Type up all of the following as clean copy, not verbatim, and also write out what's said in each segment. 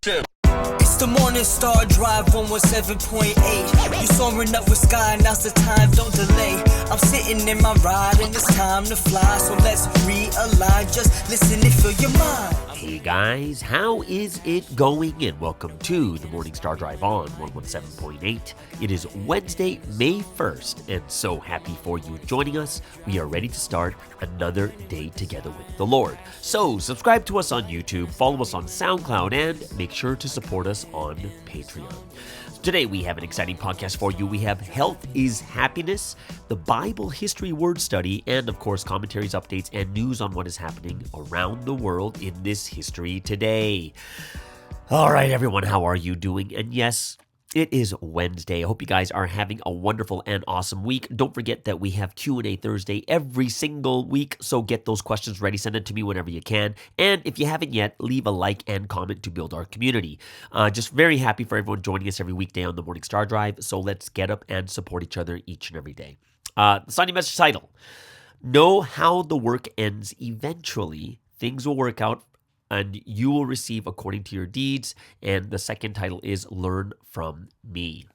It's the Morning Star Drive 117.8. You soaring up with sky, now's the time, don't delay. I'm sitting in my ride and it's time to fly. So let's realign, just listen and fill your mind. Hey guys, how is it going? And welcome to the Morning Star Drive on 117.8. It is Wednesday, May 1st, and so happy for you joining us. We are ready to start another day together with the Lord. So subscribe to us on YouTube, follow us on SoundCloud, and make sure to support us on Patreon. Today we have an exciting podcast for you. We have Health is Happiness, the Bible History Word Study, and of course commentaries, updates, and news on what is happening around the world in this history today. All right, everyone, how are you doing? And yes, it is Wednesday. I hope you guys are having a wonderful and awesome week. Don't forget that we have Q&A Thursday every single week, so get those questions ready. Send them to me whenever you can. And if you haven't yet, leave a like and comment to build our community. Just very happy for everyone joining us every weekday on the Morning Star Drive, so let's get up and support each other each and every day. The Sunday message title, Know How the Work Ends Eventually. Things will work out and you will receive according to your deeds. And the second title is Learn from Me.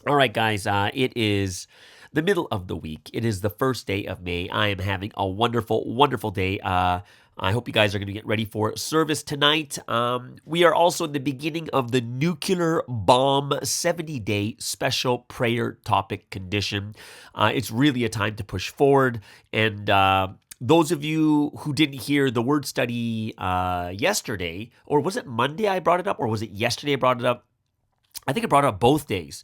All right, guys, it is the middle of the week. It is the first day of May. I am having a wonderful, wonderful day. I hope you guys are going to get ready for service tonight. We are also in the beginning of the nuclear bomb 70-day special prayer topic condition. It's really a time to push forward. And those of you who didn't hear the word study yesterday, or was it Monday I brought it up, or was it yesterday I brought it up? I think I brought it up both days.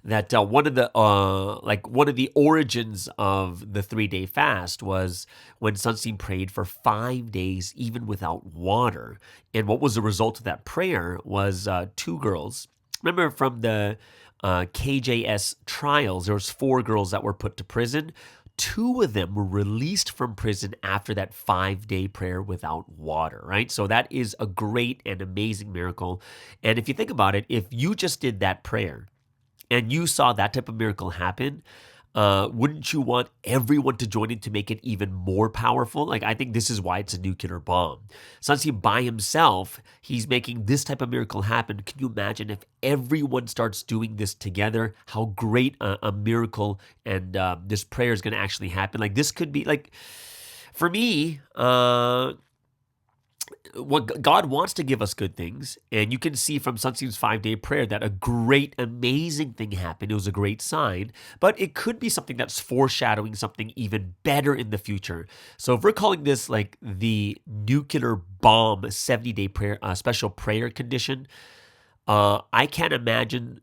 That one of the origins of the 3-day fast was when Sunstein prayed for 5 days, even without water. And what was the result of that prayer was 2 girls. Remember from the KJS trials, there was 4 girls that were put to prison. 2 of them were released from prison after that 5-day prayer without water, right? So that is a great and amazing miracle. And if you think about it, if you just did that prayer and you saw that type of miracle happen, wouldn't you want everyone to join in to make it even more powerful? Like, I think this is why it's a nuclear bomb. Sunstein by himself, he's making this type of miracle happen. Can you imagine if everyone starts doing this together, how great a miracle and this prayer is going to actually happen? Like, this could be, like, for me, what God wants to give us good things, and you can see from Sunstein's 5-day prayer that a great, amazing thing happened. It was a great sign, but it could be something that's foreshadowing something even better in the future. So if we're calling this like the nuclear bomb 70-day prayer, special prayer condition, I can't imagine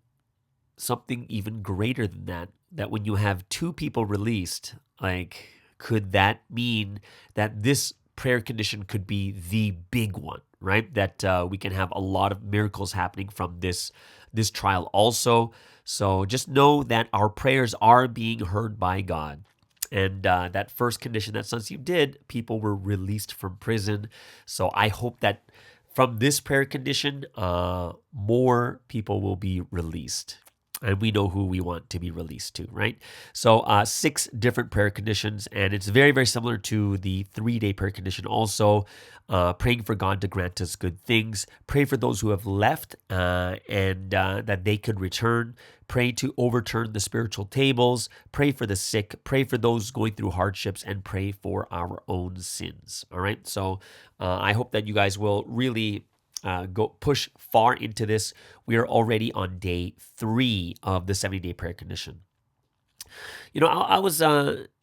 something even greater than that. That when you have 2 people released, like, could that mean that this prayer condition could be the big one, right? That we can have a lot of miracles happening from this trial also. So just know that our prayers are being heard by God. And that first condition that Sunstein did, people were released from prison. So I hope that from this prayer condition, more people will be released. And we know who we want to be released to, right? So 6 different prayer conditions, and it's very, very similar to the 3-day prayer condition also. Praying for God to grant us good things. Pray for those who have left and that they could return. Pray to overturn the spiritual tables. Pray for the sick. Pray for those going through hardships, and pray for our own sins, all right? So I hope that you guys will really go push far into this. We are already on day 3 of the 70-day prayer condition. You know, I was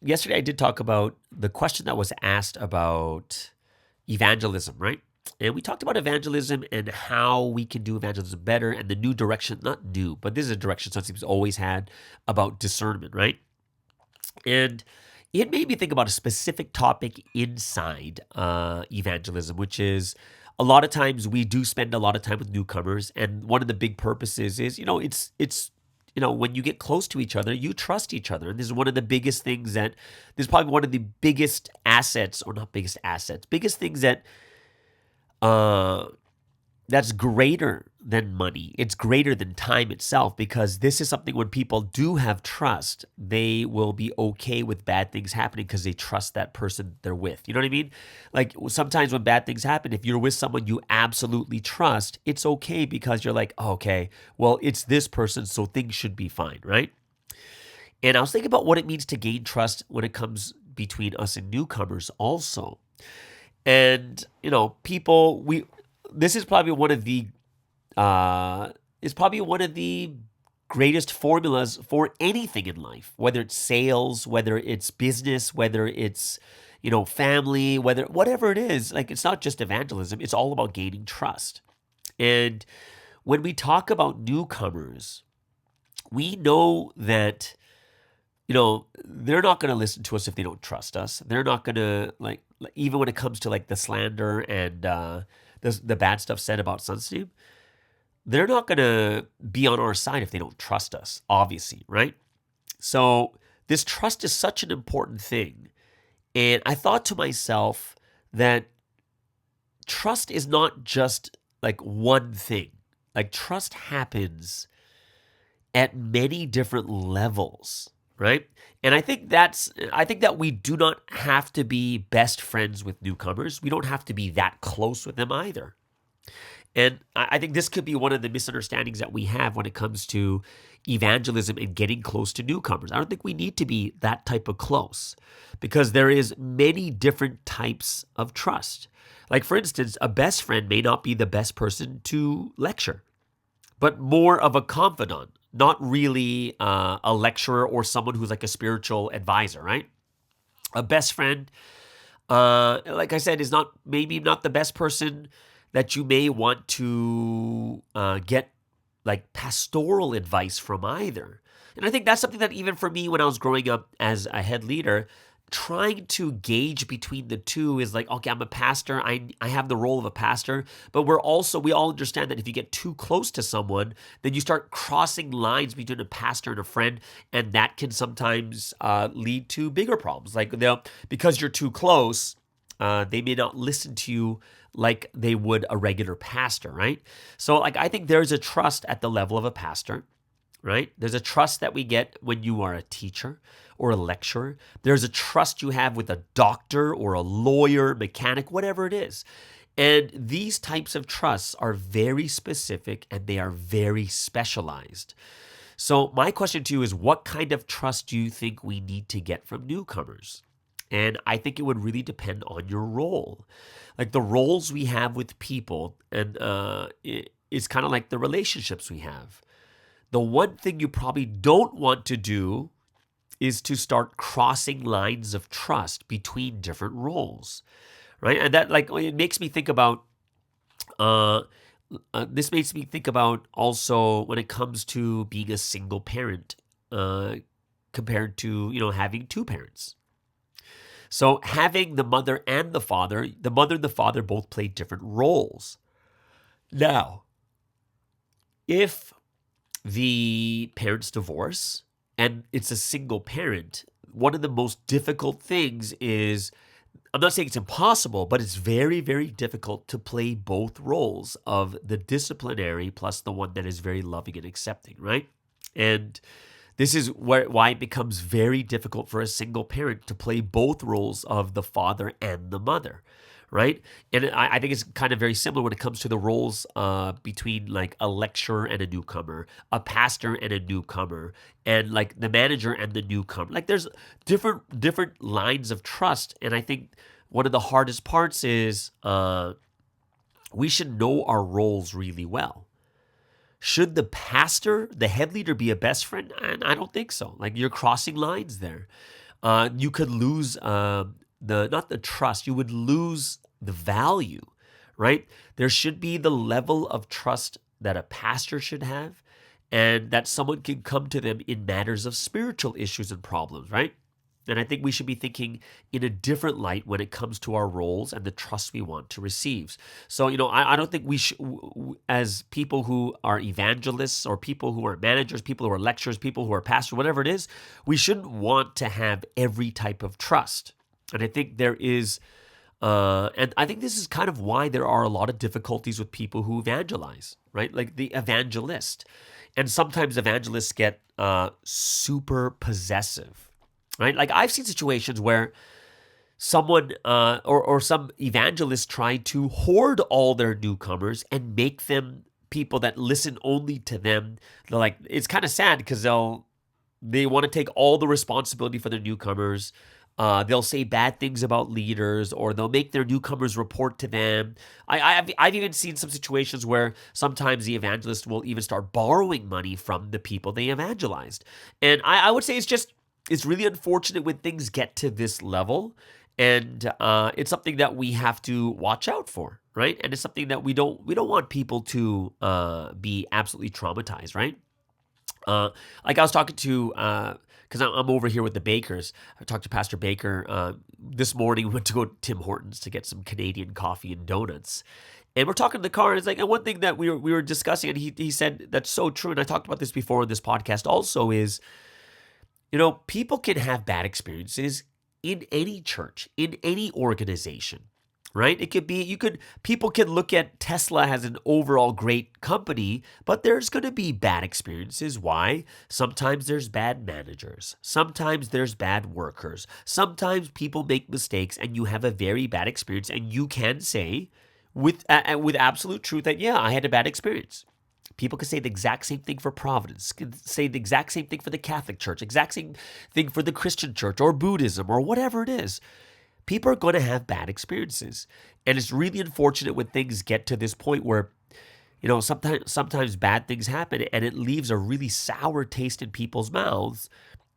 yesterday I did talk about the question that was asked about evangelism, right? And we talked about evangelism and how we can do evangelism better, and the new direction, not new, but this is a direction Sunstein's always had about discernment, right? And it made me think about a specific topic inside evangelism, which is a lot of times we do spend a lot of time with newcomers, and one of the big purposes is, it's when you get close to each other, you trust each other. And this is one of the biggest things this is probably one of the biggest assets, or not biggest assets, biggest things that that's greater than money. It's greater than time itself, because this is something when people do have trust, they will be okay with bad things happening because they trust that person they're with. You know what I mean? Like sometimes when bad things happen, if you're with someone you absolutely trust, it's okay because you're like, oh, okay, well, it's this person, so things should be fine, right? And I was thinking about what it means to gain trust when it comes between us and newcomers also. And, this is probably one of the greatest formulas for anything in life, whether it's sales, whether it's business, whether it's, family, whatever it is. Like, it's not just evangelism. It's all about gaining trust. And when we talk about newcomers, we know that, they're not going to listen to us if they don't trust us. They're not going to, even when it comes to like the slander and the bad stuff said about Sunsteam, they're not going to be on our side if they don't trust us, obviously, right? So this trust is such an important thing. And I thought to myself that trust is not just like one thing. Like trust happens at many different levels, right? And I think that we do not have to be best friends with newcomers. We don't have to be that close with them either. And I think this could be one of the misunderstandings that we have when it comes to evangelism and getting close to newcomers. I don't think we need to be that type of close, because there is many different types of trust. Like, for instance, a best friend may not be the best person to lecture, but more of a confidant, not really a lecturer or someone who's like a spiritual advisor, right? A best friend, like I said, is maybe not the best person that you may want to get like pastoral advice from either. And I think that's something that even for me when I was growing up as a head leader, trying to gauge between the two is like, okay, I'm a pastor. I have the role of a pastor, but we all understand that if you get too close to someone, then you start crossing lines between a pastor and a friend, and that can sometimes lead to bigger problems. Like because you're too close, they may not listen to you like they would a regular pastor, right? So like I think there's a trust at the level of a pastor, right? There's a trust that we get when you are a teacher or a lecturer. There's a trust you have with a doctor or a lawyer, mechanic, whatever it is. And these types of trusts are very specific and they are very specialized. So my question to you is, what kind of trust do you think we need to get from newcomers? And I think it would really depend on your role. Like the roles we have with people, and it's kind of like the relationships we have. The one thing you probably don't want to do is to start crossing lines of trust between different roles, right? And that it makes me think about, this makes me think about also when it comes to being a single parent compared to, having two parents. So having the mother and the father both play different roles. Now, if the parents divorce and it's a single parent, one of the most difficult things is, I'm not saying it's impossible, but it's very, very difficult to play both roles of the disciplinary plus the one that is very loving and accepting, right? And this is why it becomes very difficult for a single parent to play both roles of the father and the mother, right? And I think it's kind of very similar when it comes to the roles between like a lecturer and a newcomer, a pastor and a newcomer, and like the manager and the newcomer. Like there's different lines of trust. And I think one of the hardest parts is we should know our roles really well. Should the pastor, the head leader, be a best friend? And I don't think so. Like you're crossing lines there. You could lose not the trust. You would lose the value, right? There should be the level of trust that a pastor should have, and that someone can come to them in matters of spiritual issues and problems, right? And I think we should be thinking in a different light when it comes to our roles and the trust we want to receive. So, I don't think we should, as people who are evangelists or people who are managers, people who are lecturers, people who are pastors, whatever it is, we shouldn't want to have every type of trust. And I think there is And I think this is kind of why there are a lot of difficulties with people who evangelize, right? Like the evangelist. And sometimes evangelists get super possessive, right? Like I've seen situations where someone or some evangelists try to hoard all their newcomers and make them people that listen only to them. They're like, it's kind of sad because they want to take all the responsibility for their newcomers. They'll say bad things about leaders, or they'll make their newcomers report to them. I've even seen some situations where sometimes the evangelist will even start borrowing money from the people they evangelized. And I would say it's really unfortunate when things get to this level, and it's something that we have to watch out for, right? And it's something that we don't want people to be absolutely traumatized, right? Like I was talking to, because I'm over here with the Bakers. I talked to Pastor Baker this morning. We went to go to Tim Hortons to get some Canadian coffee and donuts. And we're talking in the car, and it's like, and one thing that we were discussing, and he said that's so true, and I talked about this before on this podcast also, is, people can have bad experiences in any church, in any organization. Right? It could be, people can look at Tesla as an overall great company, but there's going to be bad experiences. Why? Sometimes there's bad managers. Sometimes there's bad workers. Sometimes people make mistakes and you have a very bad experience, and you can say with absolute truth that, yeah, I had a bad experience. People can say the exact same thing for Providence, can say the exact same thing for the Catholic Church, exact same thing for the Christian Church or Buddhism or whatever it is. People are going to have bad experiences. And it's really unfortunate when things get to this point where, sometimes bad things happen and it leaves a really sour taste in people's mouths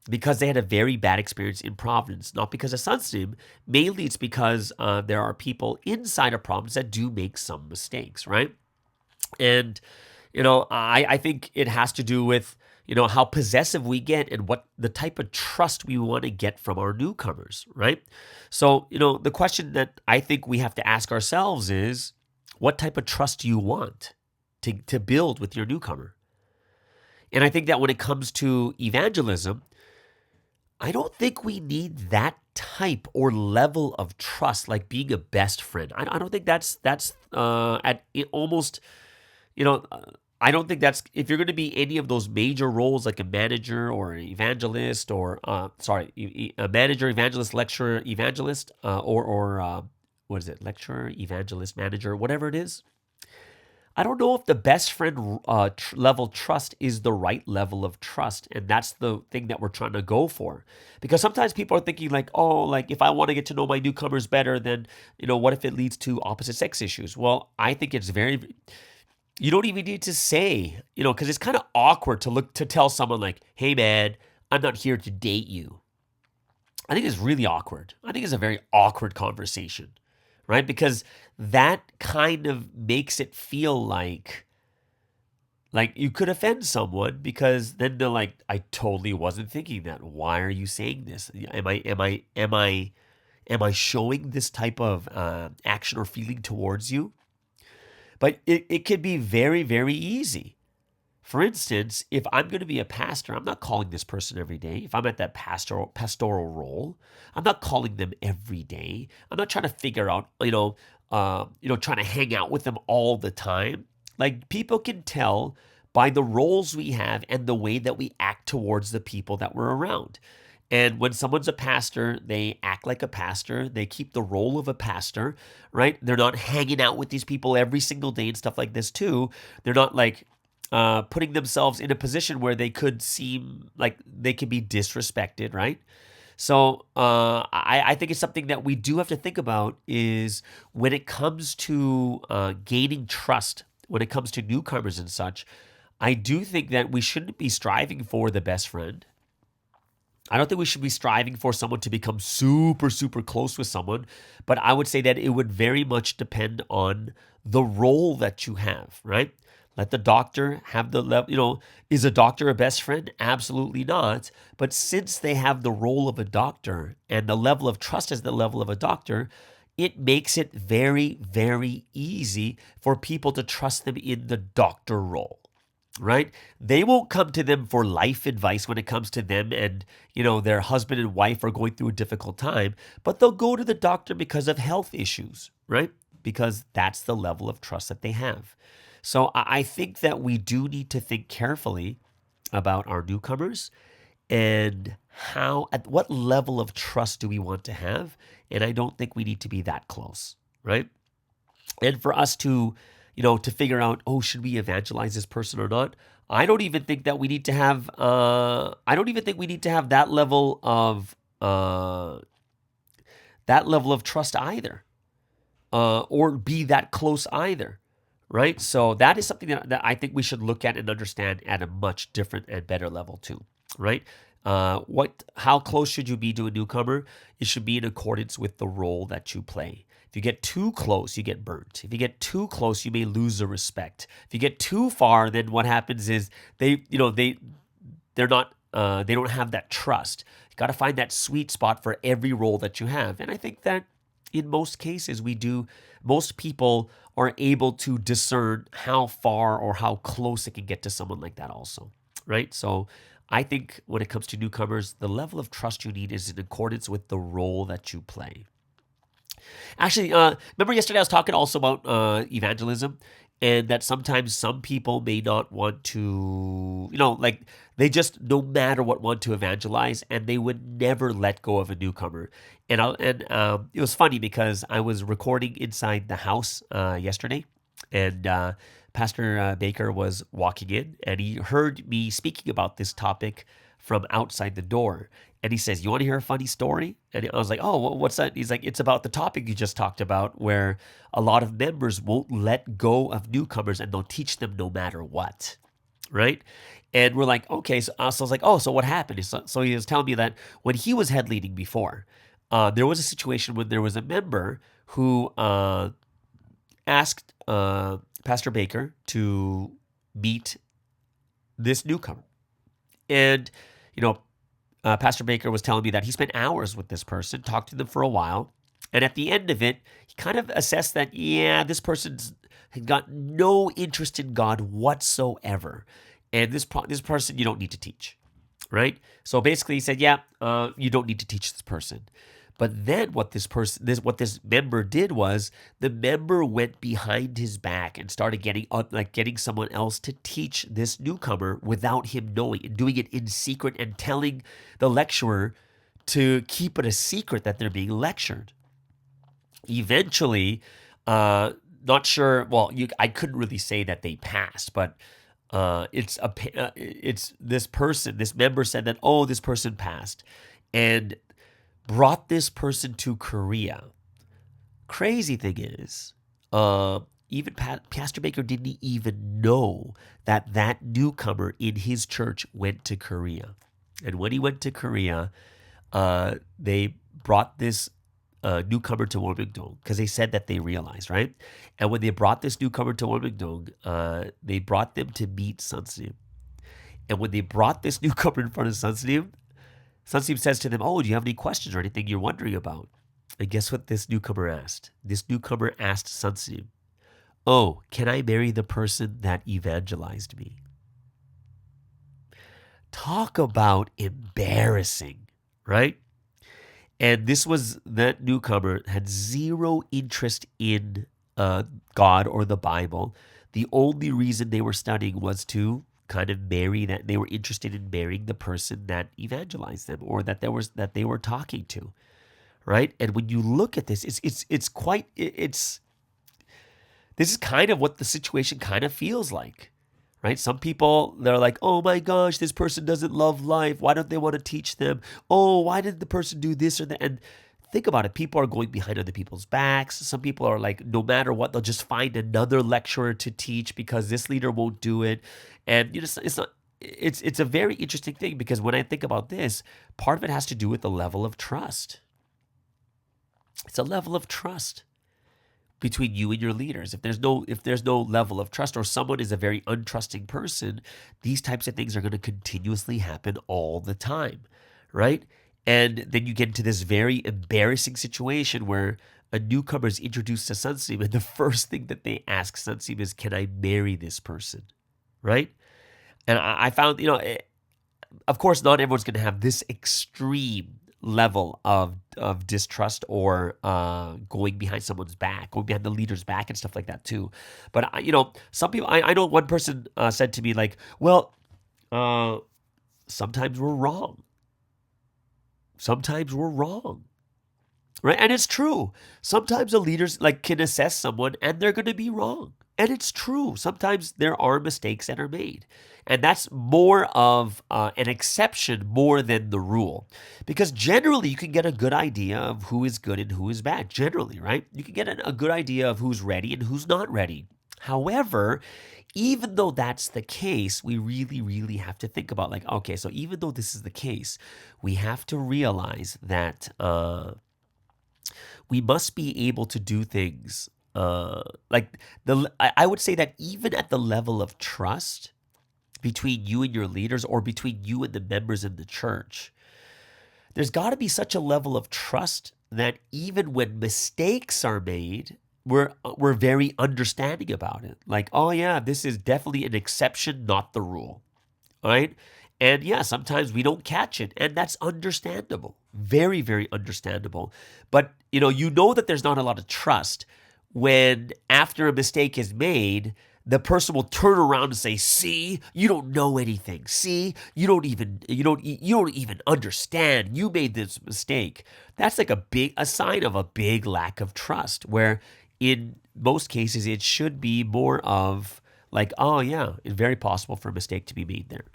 because they had a very bad experience in Providence. Not because of Sunstream. Mainly it's because there are people inside of Providence that do make some mistakes, right? And, I think it has to do with, how possessive we get and what the type of trust we want to get from our newcomers, right? So, the question that I think we have to ask ourselves is, what type of trust do you want to build with your newcomer? And I think that when it comes to evangelism, I don't think we need that type or level of trust, like being a best friend. I don't think that's at almost, I don't think that's, if you're going to be any of those major roles like a manager or an evangelist or, a manager, evangelist, lecturer, evangelist, or what is it, lecturer, evangelist, manager, whatever it is. I don't know if the best friend level trust is the right level of trust. And that's the thing that we're trying to go for. Because sometimes people are thinking like, oh, like if I want to get to know my newcomers better, then, what if it leads to opposite sex issues? Well, I think it's you don't even need to say, because it's kind of awkward to tell someone like, hey man, I'm not here to date you. I think it's really awkward. I think it's a very awkward conversation, right? Because that kind of makes it feel like you could offend someone, because then they're like, I totally wasn't thinking that. Why are you saying this? Am I showing this type of action or feeling towards you? But it could be very, very easy. For instance, if I'm going to be a pastor, I'm not calling this person every day. If I'm at that pastoral role, I'm not calling them every day. I'm not trying to figure out, trying to hang out with them all the time. Like, people can tell by the roles we have and the way that we act towards the people that we're around. And when someone's a pastor, they act like a pastor. They keep the role of a pastor, right? They're not hanging out with these people every single day and stuff like this too. They're not like putting themselves in a position where they could seem like they could be disrespected, right? So I think it's something that we do have to think about, is when it comes to gaining trust, when it comes to newcomers and such, I do think that we shouldn't be striving for the best friend. I don't think we should be striving for someone to become super, super close with someone, but I would say that it would very much depend on the role that you have, right? Let the doctor have the level, is a doctor a best friend? Absolutely not. But since they have the role of a doctor and the level of trust as the level of a doctor, it makes it very, very easy for people to trust them in the doctor role. right? They won't come to them for life advice when it comes to them and, their husband and wife are going through a difficult time, but they'll go to the doctor because of health issues, right? Because that's the level of trust that they have. So I think that we do need to think carefully about our newcomers and at what level of trust do we want to have? And I don't think we need to be that close, right? And for us to, to figure out, should we evangelize this person or not? I don't even think that we need to have. That level of trust either, or be that close either, right? So that is something that I think we should look at and understand at a much different and better level too, right? How close should you be to a newcomer? It should be in accordance with the role that you play. If you get too close, you get burnt. If you get too close, you may lose the respect. If you get too far, then what happens is they don't have that trust. You got to find that sweet spot for every role that you have. And I think that in most cases most people are able to discern how far or how close it can get to someone like that also, right? So I think when it comes to newcomers, the level of trust you need is in accordance with the role that you play. Actually, remember yesterday I was talking also about evangelism, and that sometimes some people may not want to, they just no matter what want to evangelize, and they would never let go of a newcomer. And it was funny because I was recording inside the house yesterday, and Pastor Baker was walking in, and he heard me speaking about this topic from outside the door. And he says, "You want to hear a funny story?" And I was like, "Oh, what's that?" He's like, "It's about the topic you just talked about, where a lot of members won't let go of newcomers and they'll teach them no matter what." Right? And we're like, okay. So I was like, so what happened? So he was telling me that when he was head leading before, there was a situation when there was a member who asked Pastor Baker to meet this newcomer. And, Pastor Baker was telling me that he spent hours with this person, talked to them for a while. And at the end of it, he kind of assessed that, this person's got no interest in God whatsoever. And this person you don't need to teach, right? So basically he said, you don't need to teach this person. But then what this member did was the member went behind his back and started getting someone else to teach this newcomer without him knowing, and doing it in secret and telling the lecturer to keep it a secret that they're being lectured. Eventually, not sure. Well, I couldn't really say that they passed, but it's this member said that this person passed, and brought this person to Korea. Crazy thing is, even Pastor Baker didn't even know that newcomer in his church went to Korea. And when he went to Korea, they brought this newcomer to Wonmingdong because they said that they realized, right? And when they brought this newcomer to Wonmingdong, they brought them to meet Sunsim. And when they brought this newcomer in front of Sunsim says to them, "Do you have any questions or anything you're wondering about?" And guess what this newcomer asked? This newcomer asked Sunsim, "Can I marry the person that evangelized me?" Talk about embarrassing, right? And that newcomer had zero interest in God or the Bible. The only reason they were studying was to kind of they were interested in marrying the person that evangelized them, or that they were talking to, right? And when you look at this, this is kind of what the situation kind of feels like, right? Some people, they're like, "Oh my gosh, this person doesn't love life. Why don't they want to teach them? Why did the person do this or that?" And think about it. People are going behind other people's backs. Some people are like, no matter what, they'll just find another lecturer to teach because this leader won't do it. And it's a very interesting thing, because when I think about this, part of it has to do with the level of trust. It's a level of trust between you and your leaders. If there's no level of trust, or someone is a very untrusting person, these types of things are going to continuously happen all the time, right? And then you get into this very embarrassing situation where a newcomer is introduced to Sunsim, and the first thing that they ask Sunsim is, "Can I marry this person?" Right? And I found, of course, not everyone's going to have this extreme level of distrust or going behind someone's back, going behind the leader's back and stuff like that too. But, some people, I know one person said to me like, well, sometimes we're wrong. Sometimes we're wrong. Right? And it's true. Sometimes the leaders can assess someone and they're going to be wrong. And it's true. Sometimes there are mistakes that are made. And that's more of an exception more than the rule. Because generally, you can get a good idea of who is good and who is bad. Generally, right? You can get a good idea of who's ready and who's not ready. However, even though that's the case, we really, really have to think about okay, so even though this is the case, we have to realize that we must be able to do things I would say that even at the level of trust between you and your leaders or between you and the members of the church, there's got to be such a level of trust that even when mistakes are made, we're very understanding about it. Oh yeah, this is definitely an exception, not the rule. Right? And yeah, sometimes we don't catch it, and that's understandable. Very, very understandable. But you know that there's not a lot of trust when after a mistake is made, the person will turn around and say, "See, you don't know anything. See, you don't even understand. You made this mistake." That's a sign of a big lack of trust, where in most cases it should be more of "Oh yeah, it's very possible for a mistake to be made there."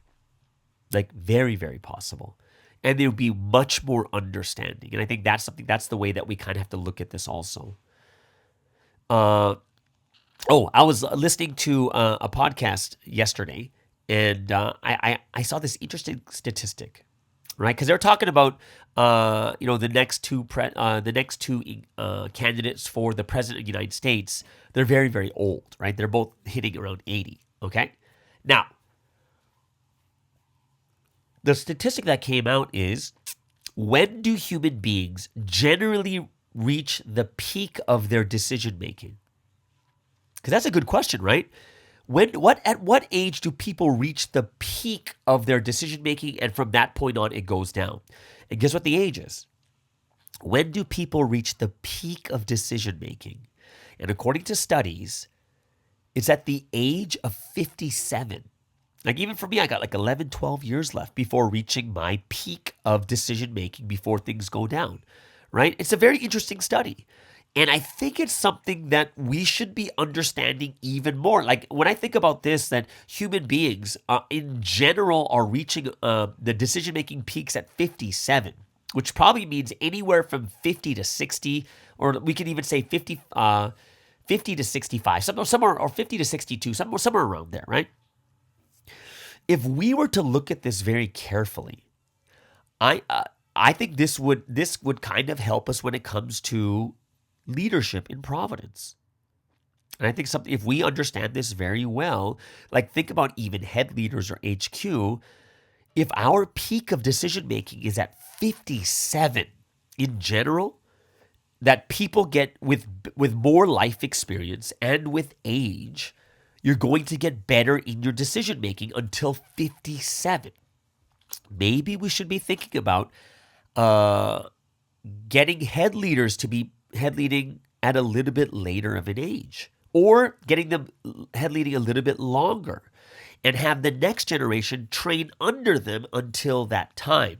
Very, very possible. And there would be much more understanding. And I think that's the way that we kind of have to look at this also. I was listening to a podcast yesterday, and I saw this interesting statistic, right? Because they're talking about the next two candidates for the president of the United States. They're very, very old, right? They're both hitting around 80. Okay, now the statistic that came out is, when do human beings generally reach the peak of their decision making? Because that's a good question, right? At what age do people reach the peak of their decision making, and from that point on it goes down? And guess what the age is? When do people reach the peak of decision making? And according to studies, it's at the age of 57. Even for me, I got 11, 12 years left before reaching my peak of decision making before things go down, right? It's a very interesting study. And I think it's something that we should be understanding even more. When I think about this, that human beings in general are reaching the decision making peaks at 57, which probably means anywhere from 50 to 60, or we can even say 50 to 65, somewhere, or 50 to 62, somewhere around there, right? If we were to look at this very carefully, I think this would kind of help us when it comes to leadership in Providence. And I think if we understand this very well, think about even head leaders or HQ, if our peak of decision making is at 57 in general, that people get with more life experience and with age, you're going to get better in your decision making until 57. Maybe we should be thinking about getting head leaders to be head leading at a little bit later of an age, or getting them head leading a little bit longer, and have the next generation train under them until that time.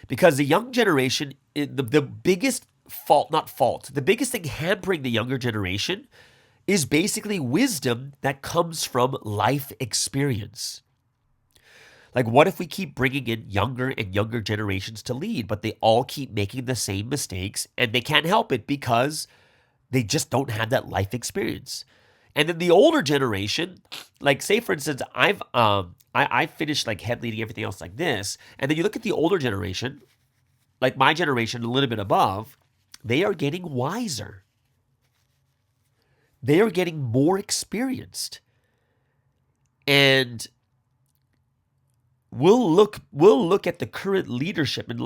Because the young generation, the biggest the biggest thing hampering the younger generation is basically wisdom that comes from life experience. What if we keep bringing in younger and younger generations to lead, but they all keep making the same mistakes, and they can't help it because they just don't have that life experience? And then the older generation, say for instance, I finished head leading, everything else like this, and then you look at the older generation, my generation, a little bit above, they are getting wiser. They are getting more experienced. And we'll look at the current leadership and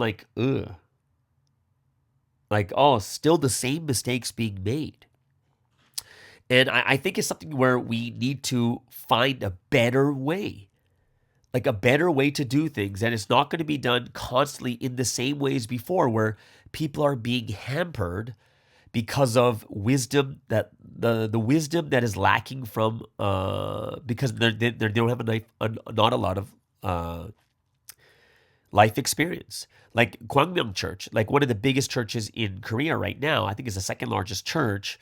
still the same mistakes being made. And I think it's something where we need to find a better way like a better way to do things, and it's not going to be done constantly in the same ways before, where people are being hampered because of wisdom that the wisdom that is lacking from because they don't have not a lot of life experience. Like Gwangyang Church, like one of the biggest churches in Korea right now, I think is the second largest church.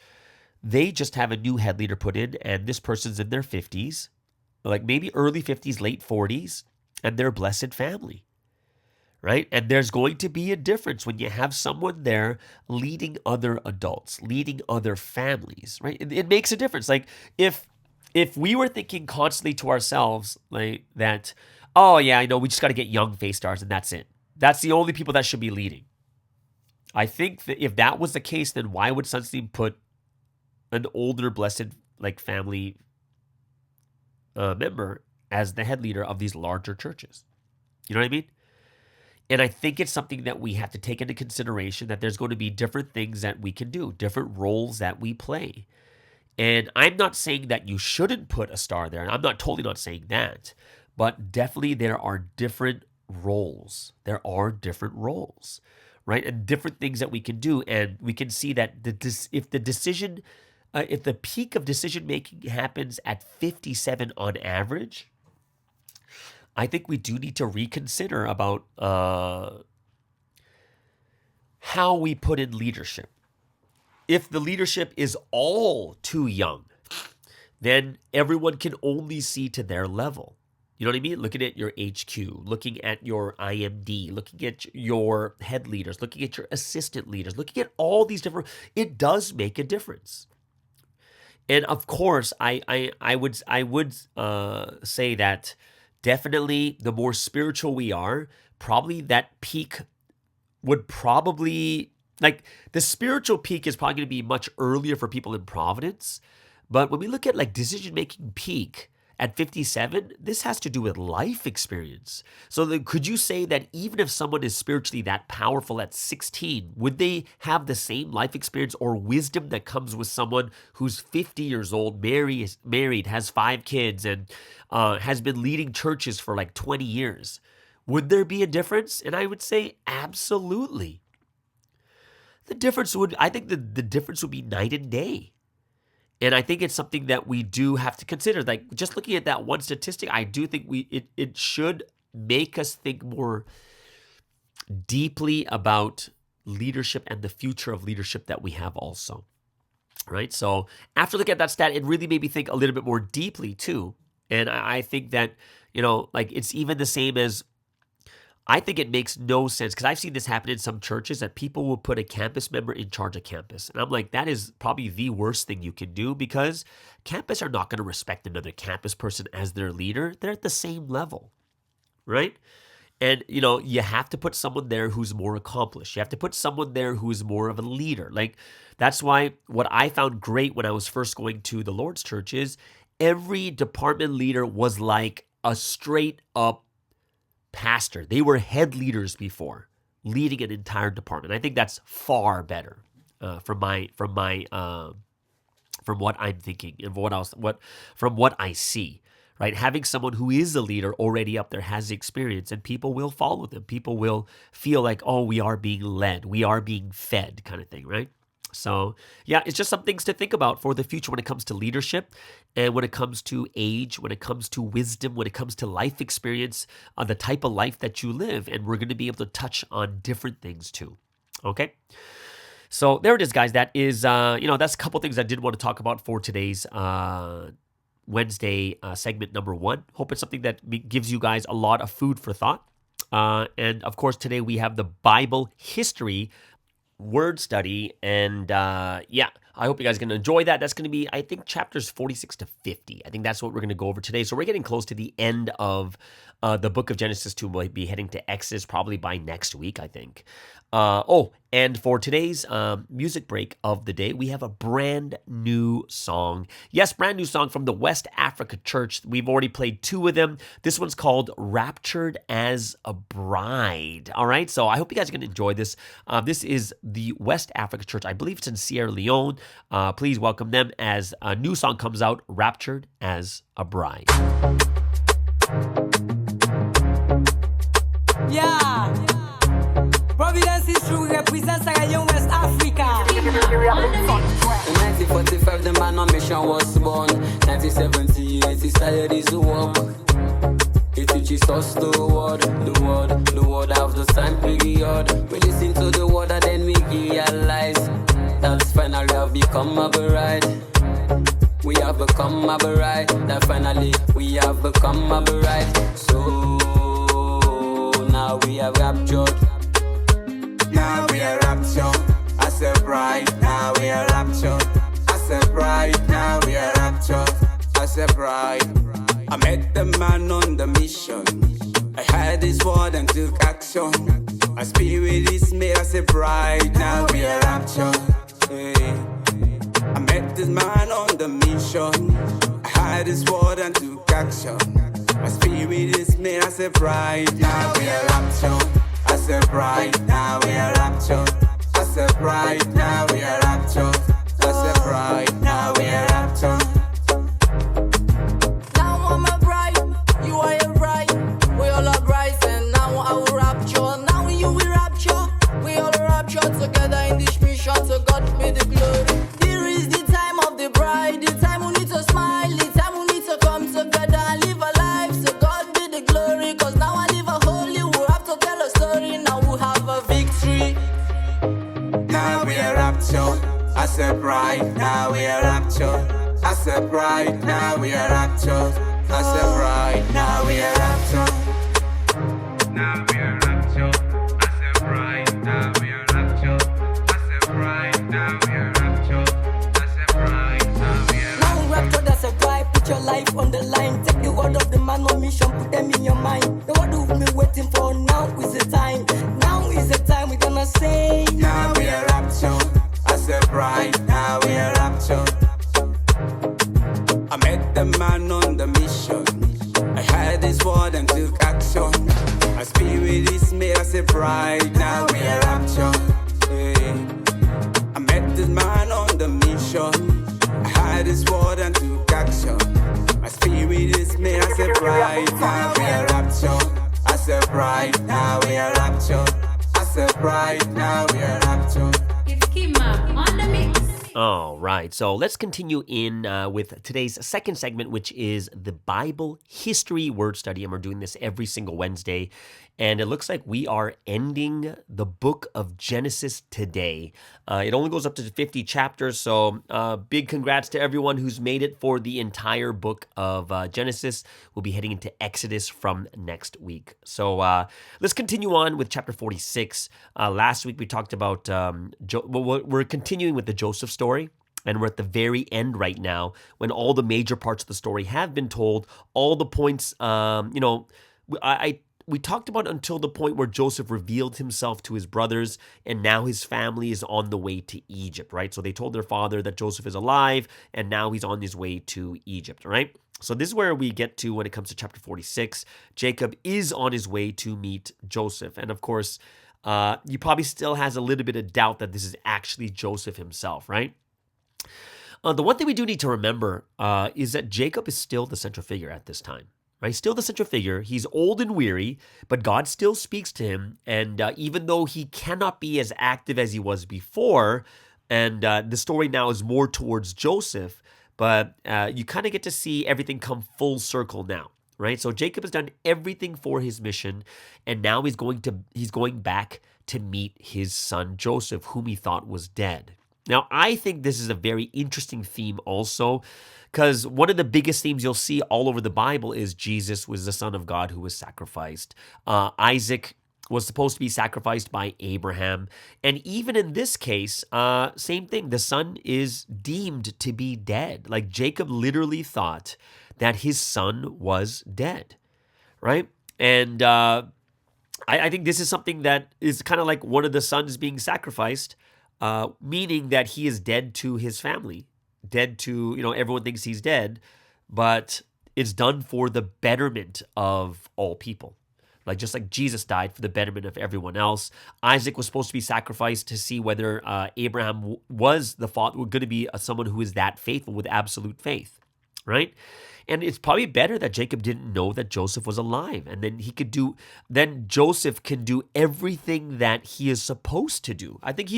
They just have a new head leader put in, and this person's in their 50s, like maybe early 50s, late 40s, and they're a blessed family, right? And there's going to be a difference when you have someone there leading other adults, leading other families, right? It makes a difference. Like if we were thinking constantly to ourselves like that, oh yeah, we just got to get young face stars and that's it. That's the only people that should be leading. I think that if that was the case, then why would Sunstein put an older blessed like family member as the head leader of these larger churches? You know what I mean? And I think it's something that we have to take into consideration, that there's going to be different things that we can do, different roles that we play. And I'm not saying that you shouldn't put a star there. I'm totally not saying that. But definitely there are different roles. There are different roles, right? And different things that we can do. And we can see that if the peak of decision making happens at 57 on average, I think we do need to reconsider about how we put in leadership. If the leadership is all too young, then everyone can only see to their level. You know what I mean? Looking at your HQ, looking at your IMD, looking at your head leaders, looking at your assistant leaders, looking at all these different, it does make a difference. And of course, I would say that definitely the more spiritual we are, probably that peak would probably, like the spiritual peak is probably going to be much earlier for people in Providence. But when we look at like decision-making peak at 57, this has to do with life experience. So could you say that even if someone is spiritually that powerful at 16, would they have the same life experience or wisdom that comes with someone who's 50 years old, married, has 5 kids, and has been leading churches for like 20 years? Would there be a difference? And I would say absolutely. I think the difference would be night and day. And I think it's something that we do have to consider. Like just looking at that one statistic, I do think it should make us think more deeply about leadership and the future of leadership that we have also, right? So after looking at that stat, it really made me think a little bit more deeply too. And I think that, like it's even the same as, I think it makes no sense, because I've seen this happen in some churches, that people will put a campus member in charge of campus. And I'm like, that is probably the worst thing you can do, because campus are not going to respect another campus person as their leader. They're at the same level, right? And, you have to put someone there who's more accomplished. You have to put someone there who's more of a leader. Like, that's why what I found great when I was first going to the Lord's Church is every department leader was like a straight up pastor. They were head leaders before, leading an entire department. I think that's far better from what I'm thinking and from what I see. Right, having someone who is a leader already up there, has the experience, and people will follow them. People will feel like, oh, we are being led, we are being fed, kind of thing, right? So, yeah, it's just some things to think about for the future when it comes to leadership, and when it comes to age, when it comes to wisdom, when it comes to life experience, the type of life that you live. And we're going to be able to touch on different things too. Okay? So there it is, guys. That is, that's a couple things I did want to talk about for today's Wednesday segment number 1. Hope it's something that gives you guys a lot of food for thought. And of course, today we have the Bible history word study, and I hope you guys are going to enjoy that. That's going to be, I think, chapters 46 to 50. I think that's what we're going to go over today. So we're getting close to the end of the book of Genesis 2. We'll be heading to Exodus probably by next week, I think. And for today's music break of the day, we have a brand new song. Yes, brand new song from the West Africa Church. We've already played 2 of them. This one's called Raptured as a Bride. All right, so I hope you guys are going to enjoy this. This is the West Africa Church. I believe it's in Sierra Leone. Please welcome them as a new song comes out, Raptured as a Bride. Yeah. Providence is true, represents Sierra Leone, West Africa. In 1945, the man on mission was born. 1978, he started his work. He teaches us the word of the time period. We listen to the word and then we realize that's finally have become a bride. We have become a bride. That finally we have become a bride. So now we are raptured. Now we are raptured. I said bride. Now we are raptured. I said bride. Now we are raptured. I said bride. I met the man on the mission. I heard his word and took action. My spirit is made as a bride. Now we are raptured. Hey. I met this man on the mission. I heard his word and took action. My spirit is made as a bride. Now we are raptured. I said bride. Now we are raptured. I said bride. Now we are raptured. I said bride. Now we are raptured. Together in this mission, so God be the glory. Here is the time of the bride, the time we need to smile, the time we need to come together and live a life. So God be the glory, cause now I live a holy. We have to tell a story, now we have a victory. Now we are raptured. I said bride. Now we are raptured. I said bride. Now we are raptured. I said bride. Now we are raptured. Now we are raptured. I said bride. Now we are raptured. I said bride. Now we are raptured. I said bride. Now we are Now raptured as a bride, put your life on the line. Take the word of the man on mission, put them in your mind. The word we've been waiting for, now is the time. Now is the time we're gonna say. Now we are raptured. I said bride. Now we are raptured. I met the man on the mission. I heard his word and took action. My spirit is made as a bride. Now we are raptured. Hey. I met this man on the mission. I heard his word and took action. My spirit is made as a bride. Now we are raptured. I said bride. Now we are raptured. I said bride. Now we are raptured. It's Kima on the mix. All right, so let's continue in with today's second segment, which is the Bible History Word Study. And we're doing this every single Wednesday. And it looks like we are ending the book of Genesis today. It only goes up to 50 chapters, so big congrats to everyone who's made it for the entire book of Genesis. We'll be heading into Exodus from next week. So let's continue on with chapter 46. Last week we talked about, we're continuing with the Joseph story. And we're at the very end right now when all the major parts of the story have been told. All the points, we talked about until the point where Joseph revealed himself to his brothers, and now his family is on the way to Egypt, right? So they told their father that Joseph is alive, and now he's on his way to Egypt, right? So this is where we get to when it comes to chapter 46. Jacob is on his way to meet Joseph. And of course, he probably still has a little bit of doubt that this is actually Joseph himself, right? The one thing we do need to remember is that Jacob is still the central figure at this time. Right? Still the central figure. He's old and weary, but God still speaks to him. And even though he cannot be as active as he was before, and the story now is more towards Joseph, but you kind of get to see everything come full circle now, right? So Jacob has done everything for his mission, and now he's going back to meet his son Joseph, whom he thought was dead. Now, I think this is a very interesting theme also, because one of the biggest themes you'll see all over the Bible is Jesus was the Son of God who was sacrificed. Isaac was supposed to be sacrificed by Abraham. And even in this case, same thing. The son is deemed to be dead. Like Jacob literally thought that his son was dead, right? And I think this is something that is kind of like one of the sons being sacrificed, meaning that he is dead to his family. Dead to, everyone thinks he's dead, but it's done for the betterment of all people. Like just like Jesus died for the betterment of everyone else. Isaac was supposed to be sacrificed to see whether Abraham was going to be someone who is that faithful with absolute faith, right? And it's probably better that Jacob didn't know that Joseph was alive. And then Joseph can do everything that he is supposed to do. I think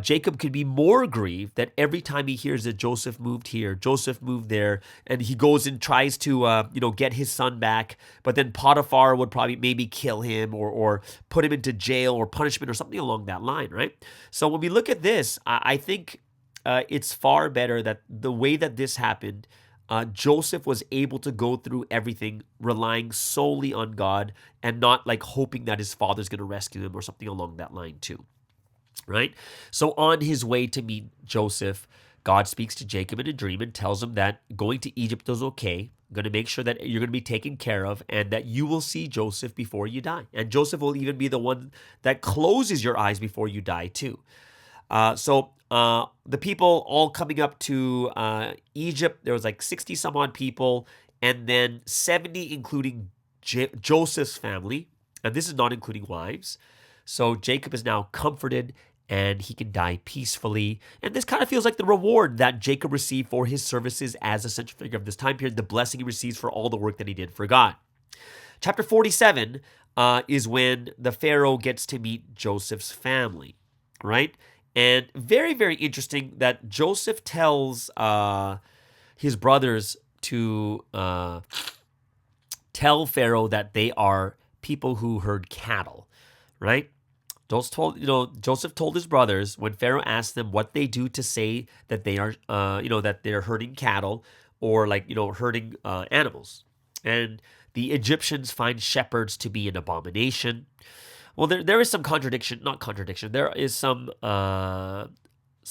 Jacob could be more grieved that every time he hears that Joseph moved here, Joseph moved there, and he goes and tries to, get his son back. But then Potiphar would probably maybe kill him or put him into jail or punishment or something along that line, right? So when we look at this, I think it's far better that the way that this happened, Joseph was able to go through everything relying solely on God and not like hoping that his father's going to rescue him or something along that line too. Right? So on his way to meet Joseph, God speaks to Jacob in a dream and tells him that going to Egypt is okay. I'm going to make sure that you're going to be taken care of and that you will see Joseph before you die. And Joseph will even be the one that closes your eyes before you die too. So the people all coming up to Egypt, there was like 60 some odd people, and then 70 including Joseph's family. And this is not including wives. So Jacob is now comforted and he can die peacefully. And this kind of feels like the reward that Jacob received for his services as a central figure of this time period, the blessing he receives for all the work that he did for God. Chapter 47 is when the Pharaoh gets to meet Joseph's family, right? And very, very interesting that Joseph tells his brothers to tell Pharaoh that they are people who herd cattle, right? Joseph told his brothers when Pharaoh asked them what they do to say that they are, that they're herding cattle or herding animals. And the Egyptians find shepherds to be an abomination. Well, there is some There is some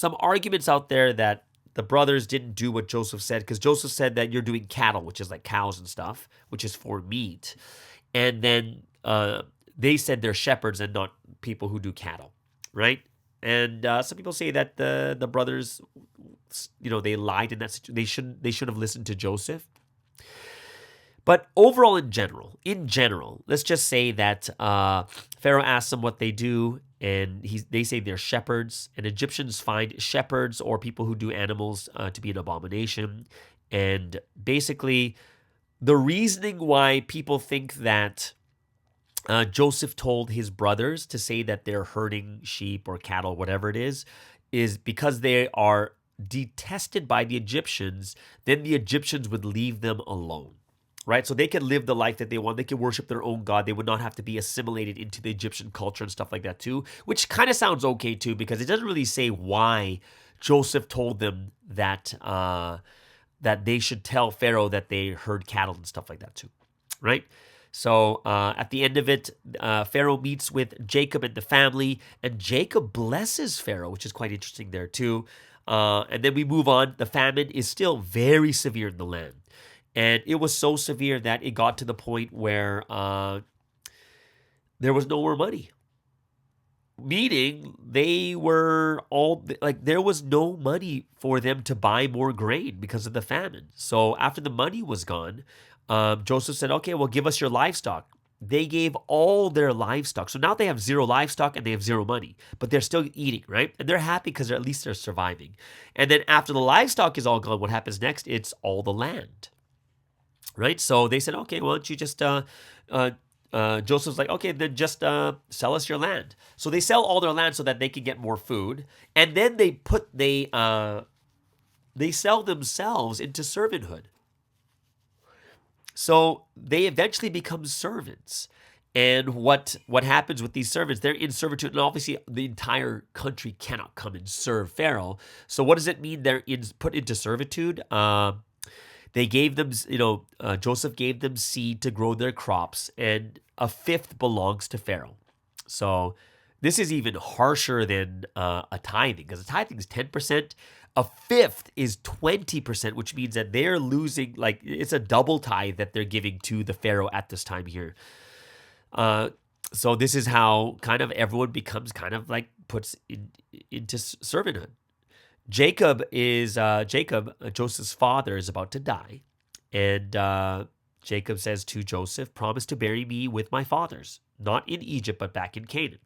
arguments out there that the brothers didn't do what Joseph said, because Joseph said that you're doing cattle, which is like cows and stuff, which is for meat. And then they said they're shepherds and not people who do cattle, right? And some people say that the brothers, they lied in that situation. They should have listened to Joseph. But overall, in general, let's just say that Pharaoh asks them what they do, and they say they're shepherds. And Egyptians find shepherds or people who do animals to be an abomination. And basically, the reasoning why people think that Joseph told his brothers to say that they're herding sheep or cattle, whatever it is because they are detested by the Egyptians. Then the Egyptians would leave them alone, right? So they could live the life that they want. They could worship their own God. They would not have to be assimilated into the Egyptian culture and stuff like that too, which kind of sounds okay too, because it doesn't really say why Joseph told them that that they should tell Pharaoh that they herd cattle and stuff like that too, right? So at the end of it, Pharaoh meets with Jacob and the family, and Jacob blesses Pharaoh, which is quite interesting there too. And then we move on. The famine is still very severe in the land. And it was so severe that it got to the point where there was no more money. Meaning there was no money for them to buy more grain because of the famine. So after the money was gone, Joseph said, okay, well, give us your livestock. They gave all their livestock. So now they have zero livestock and they have zero money, but they're still eating, right? And they're happy because at least they're surviving. And then after the livestock is all gone, what happens next? It's all the land, right? So they said, okay, why don't you just, Joseph's like, okay, then just sell us your land. So they sell all their land so that they can get more food. And then they sell themselves into servanthood. So they eventually become servants. And what happens with these servants? They're in servitude, and obviously the entire country cannot come and serve Pharaoh. So what does it mean they're put into servitude? They gave them, Joseph gave them seed to grow their crops, and a fifth belongs to Pharaoh. So this is even harsher than a tithing, because a tithing is 10%. A fifth is 20%, which means that they're losing, it's a double tithe that they're giving to the Pharaoh at this time here. So this is how kind of everyone becomes kind of puts into servanthood. Jacob, Joseph's father, is about to die. And Jacob says to Joseph, promise to bury me with my fathers, not in Egypt, but back in Canaan.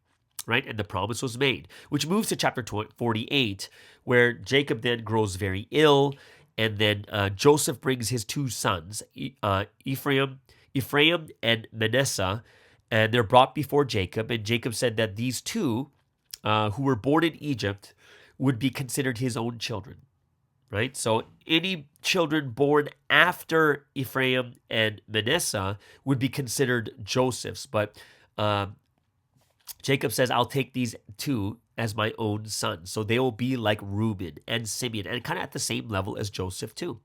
Right? And the promise was made, which moves to chapter 48, where Jacob then grows very ill, And then Joseph brings his two sons, Ephraim and Manasseh, and they're brought before Jacob. And Jacob said that these two, who were born in Egypt, would be considered his own children, right? So any children born after Ephraim and Manasseh would be considered Joseph's. But Jacob says, I'll take these two as my own sons. So they will be like Reuben and Simeon, and kind of at the same level as Joseph too.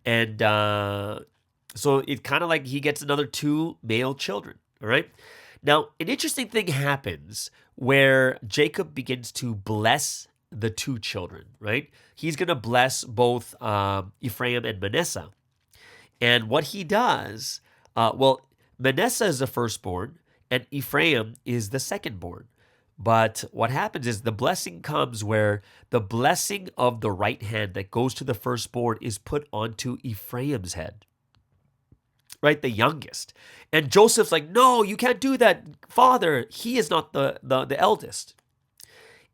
And so it's kind of like he gets another two male children, all right? Now, an interesting thing happens where Jacob begins to bless the two children, right? He's going to bless both Ephraim and Manasseh. And what he does, Manasseh is the firstborn, and Ephraim is the secondborn. But what happens is the blessing comes where the blessing of the right hand that goes to the firstborn is put onto Ephraim's head, right? The youngest. And Joseph's like, no, you can't do that, Father. He is not the eldest.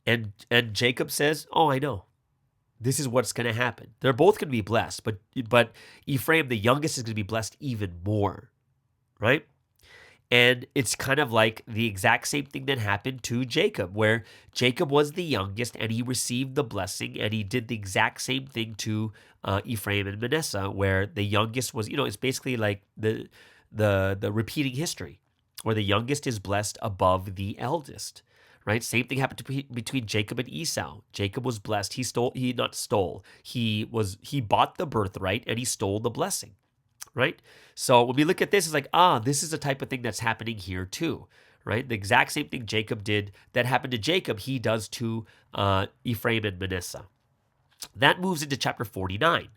And Jacob says, oh, I know. This is what's going to happen. They're both going to be blessed, but Ephraim, the youngest, is going to be blessed even more, right? And it's kind of like the exact same thing that happened to Jacob, where Jacob was the youngest and he received the blessing, and he did the exact same thing to Ephraim and Manasseh, where the youngest was, it's basically like the repeating history, where the youngest is blessed above the eldest, right? Same thing happened between Jacob and Esau. Jacob was blessed. He bought the birthright and he stole the blessing. Right? So when we look at this, it's like, this is the type of thing that's happening here too, right? The exact same thing Jacob did that happened to Jacob, he does to Ephraim and Manasseh. That moves into chapter 49,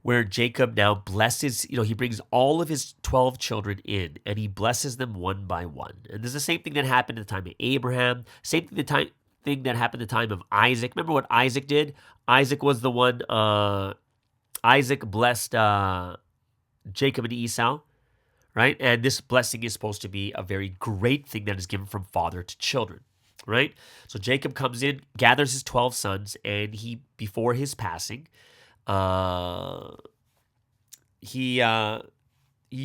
where Jacob now blesses, he brings all of his 12 children in and he blesses them one by one. And this is the same thing that happened at the time of Abraham, same thing that happened at the time of Isaac. Remember what Isaac did? Isaac was the one, Isaac blessed Jacob and Esau, right? And this blessing is supposed to be a very great thing that is given from father to children, right? So Jacob comes in, gathers his 12 sons, and before his passing, he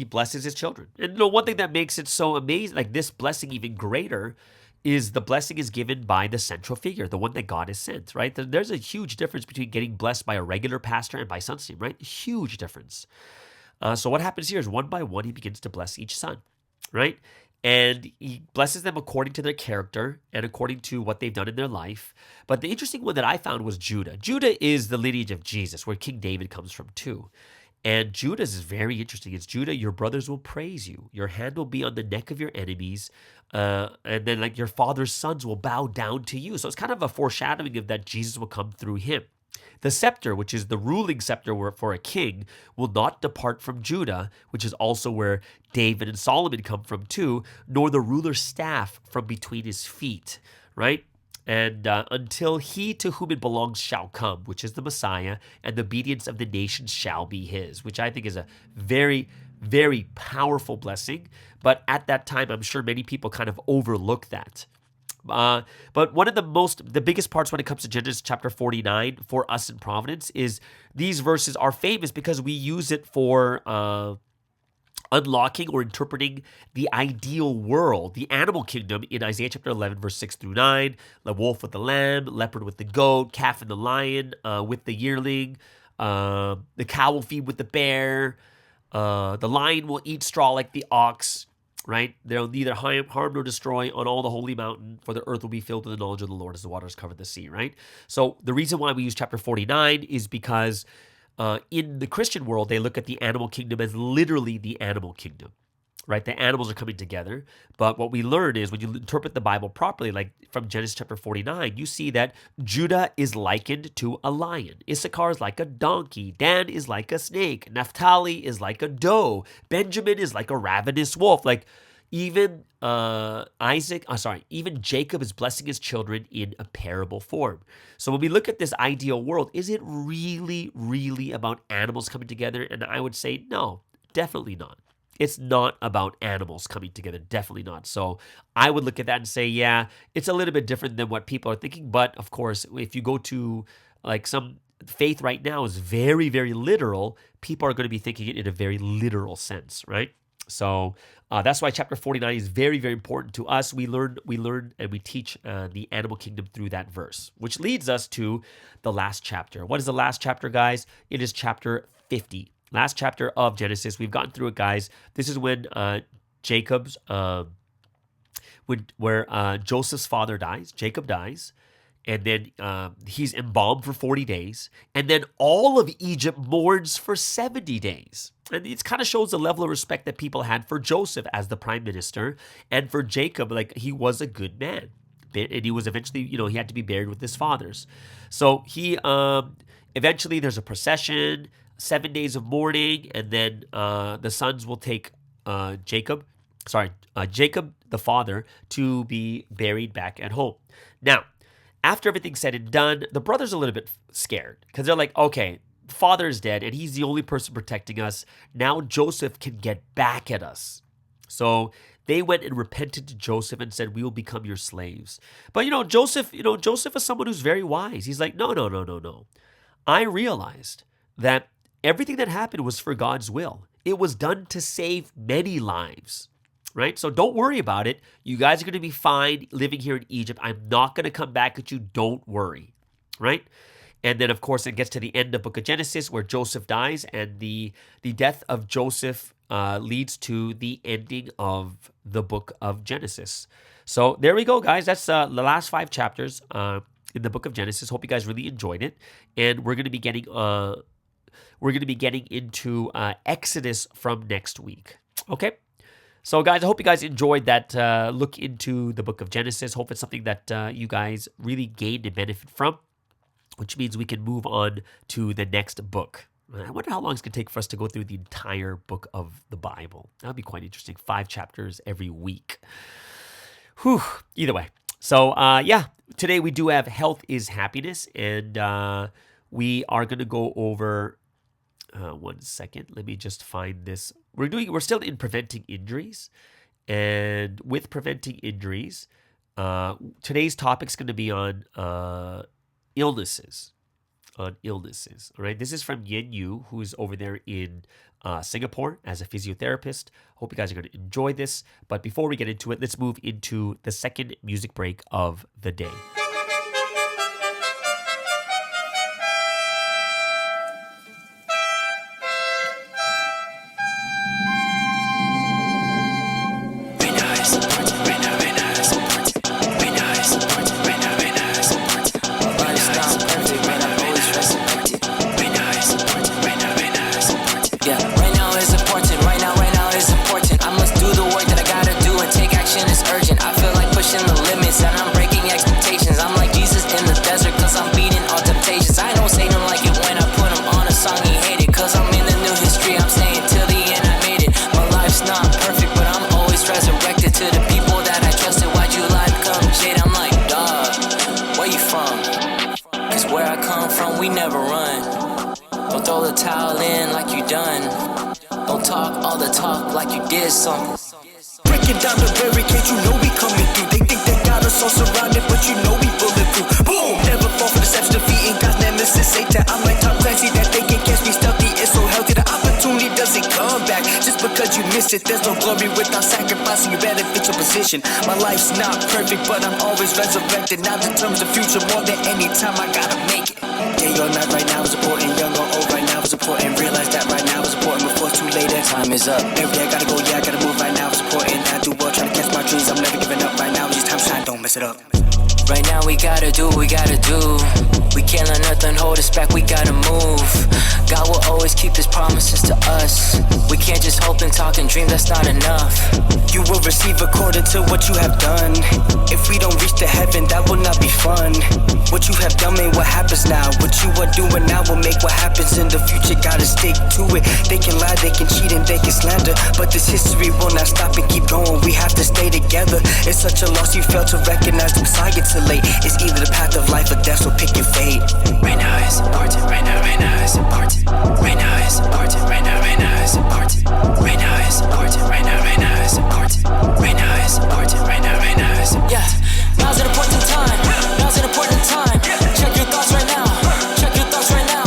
blesses his children. And one thing that makes it so amazing, like this blessing even greater, is the blessing is given by the central figure, the one that God has sent, right? There's a huge difference between getting blessed by a regular pastor and by son's team, right? Huge difference. So what happens here is one by one, he begins to bless each son, right? And he blesses them according to their character and according to what they've done in their life. But the interesting one that I found was Judah. Judah is the lineage of Jesus, where King David comes from too. And Judah's is very interesting. It's Judah, your brothers will praise you. Your hand will be on the neck of your enemies. And then like your father's sons will bow down to you. So it's kind of a foreshadowing of that Jesus will come through him. The scepter, which is the ruling scepter for a king, will not depart from Judah, which is also where David and Solomon come from too, nor the ruler's staff from between his feet, right? And until he to whom it belongs shall come, which is the Messiah, and the obedience of the nations shall be his, which I think is a very, very powerful blessing. But at that time, I'm sure many people kind of overlook that. But one of the biggest parts when it comes to Genesis chapter 49 for us in Providence is these verses are famous because we use it for unlocking or interpreting the ideal world, the animal kingdom in Isaiah chapter 11, verse 6 through 9, the wolf with the lamb, leopard with the goat, calf and the lion with the yearling, the cow will feed with the bear, the lion will eat straw like the ox. Right? They'll neither harm nor destroy on all the holy mountain, for the earth will be filled with the knowledge of the Lord as the waters cover the sea, right? So the reason why we use chapter 49 is because in the Christian world, they look at the animal kingdom as literally the animal kingdom, right? The animals are coming together. But what we learn is when you interpret the Bible properly, like from Genesis chapter 49, you see that Judah is likened to a lion. Issachar is like a donkey. Dan is like a snake. Naphtali is like a doe. Benjamin is like a ravenous wolf. Like even even Jacob is blessing his children in a parable form. So when we look at this ideal world, is it really, really about animals coming together? And I would say no, definitely not. It's not about animals coming together. Definitely not. So I would look at that and say, yeah, it's a little bit different than what people are thinking. But of course, if you go to like some faith right now is very, very literal, people are going to be thinking it in a very literal sense, right? So that's why chapter 49 is very, very important to us. We learn and we teach the animal kingdom through that verse, which leads us to the last chapter. What is the last chapter, guys? It is chapter 50. Last chapter of Genesis. We've gotten through it, guys. This is when Jacob's, where Joseph's father dies. Jacob dies. And then he's embalmed for 40 days. And then all of Egypt mourns for 70 days. And it kind of shows the level of respect that people had for Joseph as the prime minister. And for Jacob, like, he was a good man. And he was eventually, he had to be buried with his fathers. So he, eventually there's a procession, 7 days of mourning. And then the sons will take Jacob, the father, to be buried back at home. Now, after everything's said and done, the brothers are a little bit scared because they're like, okay, father is dead and he's the only person protecting us. Now Joseph can get back at us. So they went and repented to Joseph and said, we will become your slaves. But Joseph is someone who's very wise. He's like, no. I realized that everything that happened was for God's will. It was done to save many lives. Right? So don't worry about it. You guys are going to be fine living here in Egypt. I'm not going to come back at you. Don't worry. Right? And then, of course, it gets to the end of book of Genesis where Joseph dies, and the death of Joseph leads to the ending of the book of Genesis. So there we go, guys. That's the last 5 chapters in the book of Genesis. Hope you guys really enjoyed it. And we're going to be getting into Exodus from next week. Okay? So, guys, I hope you guys enjoyed that look into the book of Genesis. Hope it's something that you guys really gained and benefit from, which means we can move on to the next book. I wonder how long it's going to take for us to go through the entire book of the Bible. That would be quite interesting. 5 chapters every week. Whew. Either way. So, today we do have Health is Happiness, and we are going to go over... 1 second. Let me just find this. We're still in preventing injuries, and with preventing injuries, today's topic is going to be on illnesses. All right. This is from Yen Yu, who is over there in Singapore as a physiotherapist. Hope you guys are going to enjoy this. But before we get into it, let's move into the second music break of the day. Breaking down the barricade, we coming through. They think they got us all surrounded, but we bulletproof. Boom! Never fall for deception, defeating God's nemesis, Satan. I'm like Tom Clancy, that they can catch me stealthy. It's so healthy, the opportunity doesn't come back just because you miss it. There's no glory without sacrificing. You better fit your position. My life's not perfect, but I'm always resurrected. Now determines the future more than any time. I gotta make it. Day or night right now is important. Young or old right now is important. Realize that right now is important before it's too late. Time is up. Every day I gotta go, I gotta move right now. It's important. I do well, trying to catch my dreams. I'm never giving up right now. It's just time shine, don't mess it up. Right now we gotta do what we gotta do. We can't let nothing hold us back, we gotta move. God will always keep his promises to us. We can't just hope and talk and dream, that's not enough. You will receive according to what you have done. If we don't reach to heaven, that will not be fun. What you have done ain't what happens now. What you are doing now will make what happens in the future. Gotta stick to it. They can lie, they can cheat, and they can slander, but this history will not stop and keep going. We have to stay together. It's such a loss you fail to recognize the Messiah too late. It's either the path of life or death, so pick your fate. Right now is important. Right now is important. Right now is important. Right now is important. Right now is important. Right now is important. Right now is important. Right now is important. Yeah. Now's an important time. Now's an important time. Check your thoughts right now. Check your thoughts right now.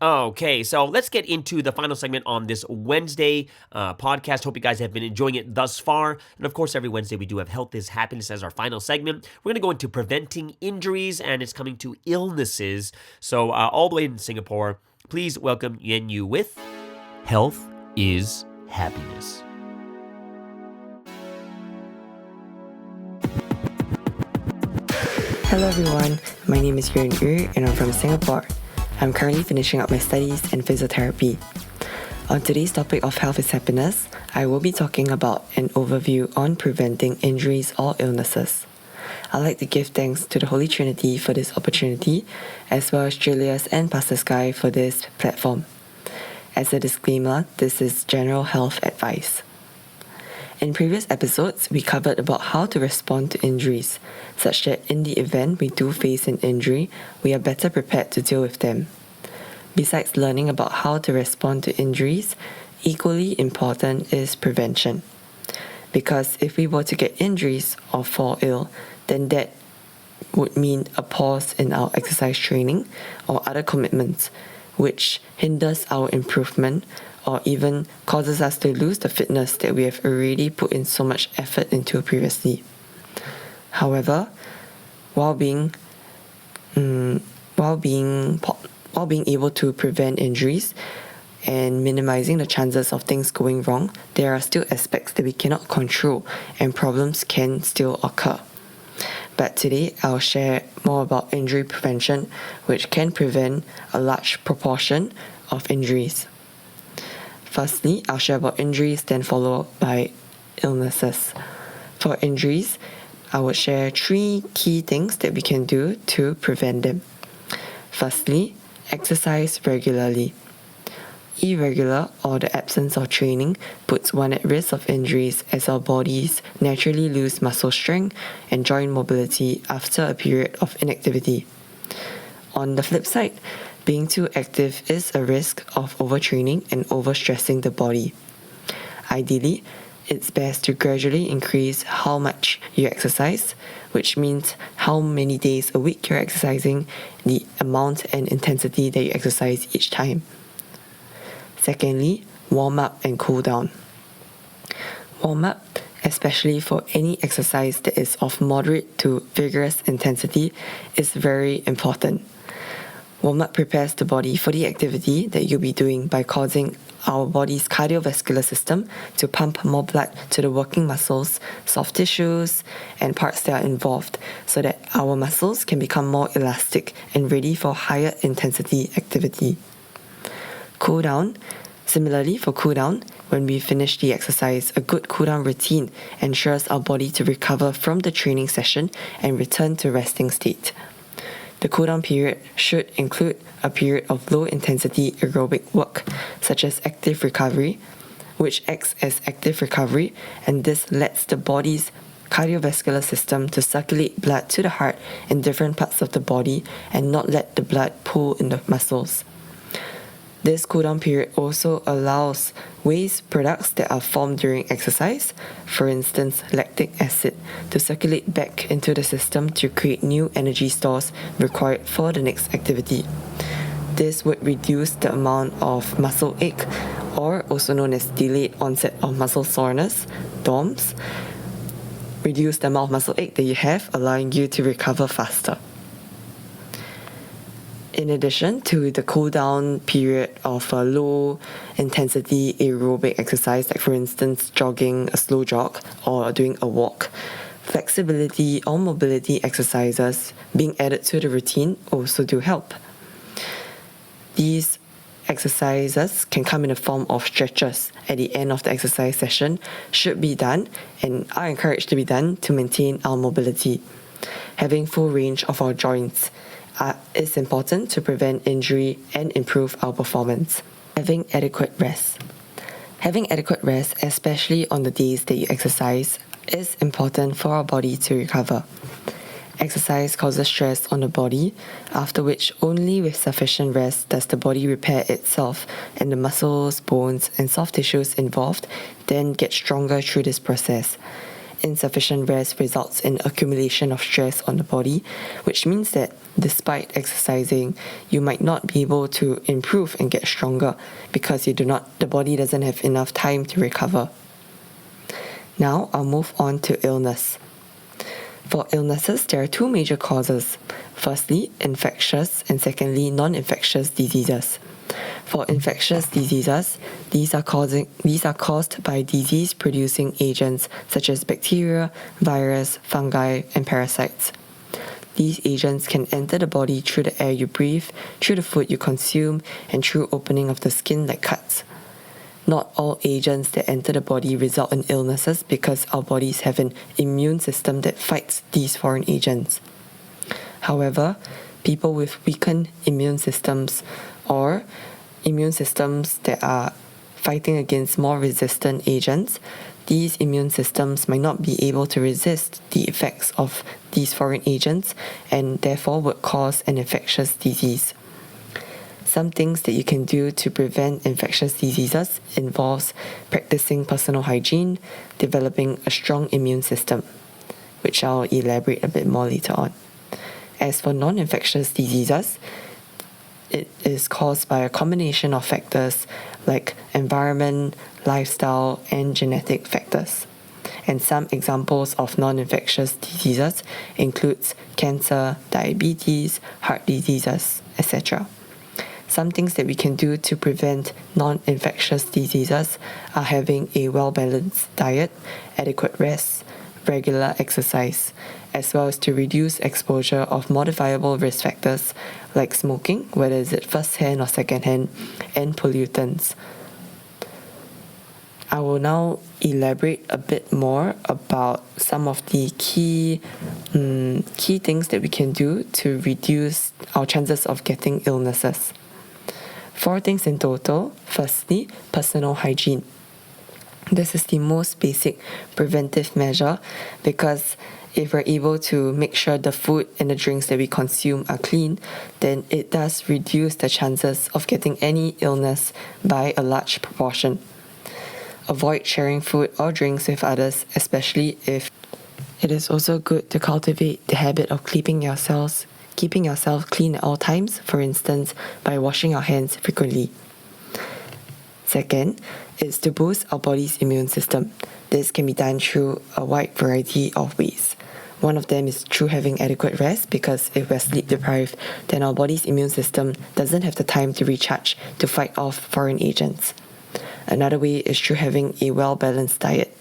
Okay, so let's get into the final segment on this Wednesday podcast. Hope you guys have been enjoying it thus far. And of course, every Wednesday we do have Health is Happiness as our final segment. We're going to go into preventing injuries, and it's coming to illnesses. So all the way in Singapore, please welcome Yen Yu with Health is Happiness. Hello everyone, my name is Yuan Yu and I'm from Singapore. I'm currently finishing up my studies in physiotherapy. On today's topic of Health is Happiness, I will be talking about an overview on preventing injuries or illnesses. I'd like to give thanks to the Holy Trinity for this opportunity, as well as Julius and Pastor Sky for this platform. As a disclaimer, this is general health advice. In previous episodes, we covered about how to respond to injuries, such that in the event we do face an injury, we are better prepared to deal with them. Besides learning about how to respond to injuries, equally important is prevention. Because if we were to get injuries or fall ill, then that would mean a pause in our exercise training or other commitments, which hinders our improvement or even causes us to lose the fitness that we have already put in so much effort into previously. However, while being able to prevent injuries and minimizing the chances of things going wrong, there are still aspects that we cannot control and problems can still occur. But today, I'll share more about injury prevention, which can prevent a large proportion of injuries. Firstly, I'll share about injuries, then followed by illnesses. For injuries, I will share 3 key things that we can do to prevent them. Firstly, exercise regularly. Irregular or the absence of training puts one at risk of injuries as our bodies naturally lose muscle strength and joint mobility after a period of inactivity. On the flip side, being too active is a risk of overtraining and overstressing the body. Ideally, it's best to gradually increase how much you exercise, which means how many days a week you're exercising, the amount and intensity that you exercise each time. Secondly, warm up and cool down. Warm up, especially for any exercise that is of moderate to vigorous intensity, is very important. Warm-up prepares the body for the activity that you'll be doing by causing our body's cardiovascular system to pump more blood to the working muscles, soft tissues, and parts that are involved so that our muscles can become more elastic and ready for higher intensity activity. Cool down. Similarly, for cool down, when we finish the exercise, a good cool down routine ensures our body to recover from the training session and return to resting state. The cool-down period should include a period of low-intensity aerobic work, such as active recovery, which acts as active recovery, and this lets the body's cardiovascular system to circulate blood to the heart in different parts of the body and not let the blood pool in the muscles. This cool-down period also allows waste products that are formed during exercise, for instance lactic acid, to circulate back into the system to create new energy stores required for the next activity. This would reduce the amount of muscle ache, or also known as delayed onset of muscle soreness, DOMS. Reduce the amount of muscle ache that you have, allowing you to recover faster. In addition to the cool-down period of a low-intensity aerobic exercise, like for instance jogging, a slow jog, or doing a walk, flexibility or mobility exercises being added to the routine also do help. These exercises can come in the form of stretches at the end of the exercise session, should be done and are encouraged to be done to maintain our mobility. Having full range of our joints is important to prevent injury and improve our performance. Having adequate rest. Having adequate rest, especially on the days that you exercise, is important for our body to recover. Exercise causes stress on the body, after which only with sufficient rest does the body repair itself, and the muscles, bones, and soft tissues involved then get stronger through this process. insufficient rest results in accumulation of stress on the body, which means that despite exercising, you might not be able to improve and get stronger because the body doesn't have enough time to recover. Now I'll move on to illness. For illnesses, there are two major causes. Firstly, infectious, and secondly, non-infectious diseases. For infectious diseases, these are caused by disease-producing agents such as bacteria, virus, fungi, and parasites. These agents can enter the body through the air you breathe, through the food you consume, and through opening of the skin like cuts. Not all agents that enter the body result in illnesses because our bodies have an immune system that fights these foreign agents. However, people with weakened immune systems or immune systems that are fighting against more resistant agents, these immune systems might not be able to resist the effects of these foreign agents and therefore would cause an infectious disease. Some things that you can do to prevent infectious diseases involves practicing personal hygiene, developing a strong immune system, which I'll elaborate a bit more later on. As for non-infectious diseases, it is caused by a combination of factors like environment, lifestyle, and genetic factors. And some examples of non-infectious diseases includes cancer, diabetes, heart diseases, etc. Some things that we can do to prevent non-infectious diseases are having a well-balanced diet, adequate rest, regular exercise, as well as to reduce exposure of modifiable risk factors like smoking, whether is it first-hand or second-hand, and pollutants. I will now elaborate a bit more about some of the key things that we can do to reduce our chances of getting illnesses. 4 things in total. Firstly, personal hygiene. This is the most basic preventive measure because if we're able to make sure the food and the drinks that we consume are clean, then it does reduce the chances of getting any illness by a large proportion. Avoid sharing food or drinks with others, especially if it is also good to cultivate the habit of keeping yourself clean at all times, for instance, by washing our hands frequently. Second is to boost our body's immune system. This can be done through a wide variety of ways. One of them is through having adequate rest, because if we're sleep deprived, then our body's immune system doesn't have the time to recharge to fight off foreign agents. Another way is through having a well-balanced diet.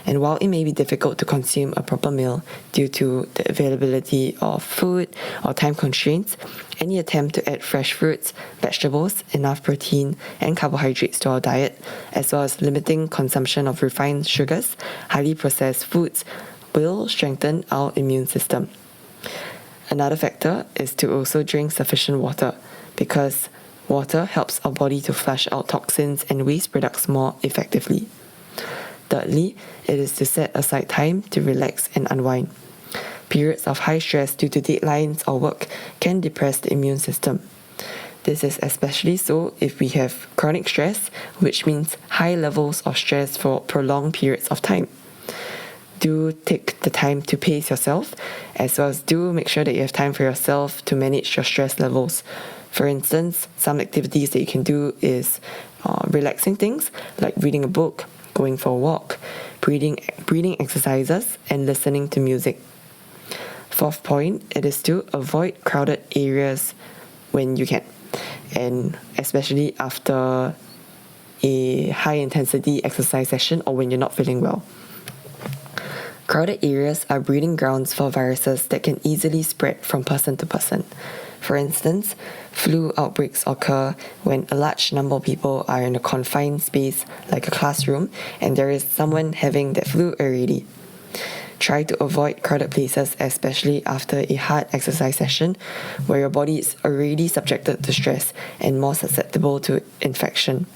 And while it may be difficult to consume a proper meal due to the availability of food or time constraints, any attempt to add fresh fruits, vegetables, enough protein and carbohydrates to our diet, as well as limiting consumption of refined sugars, highly processed foods, will strengthen our immune system. Another factor is to also drink sufficient water, because water helps our body to flush out toxins and waste products more effectively. Thirdly, it is to set aside time to relax and unwind. Periods of high stress due to deadlines or work can depress the immune system. This is especially so if we have chronic stress, which means high levels of stress for prolonged periods of time. Do take the time to pace yourself, as well as do make sure that you have time for yourself to manage your stress levels. For instance, some activities that you can do is relaxing things like reading a book, going for a walk, breathing exercises, and listening to music. Fourth point, it is to avoid crowded areas when you can, and especially after a high-intensity exercise session or when you're not feeling well. Crowded areas are breeding grounds for viruses that can easily spread from person to person. For instance, flu outbreaks occur when a large number of people are in a confined space like a classroom and there is someone having that flu already. Try to avoid crowded places, especially after a hard exercise session where your body is already subjected to stress and more susceptible to infection.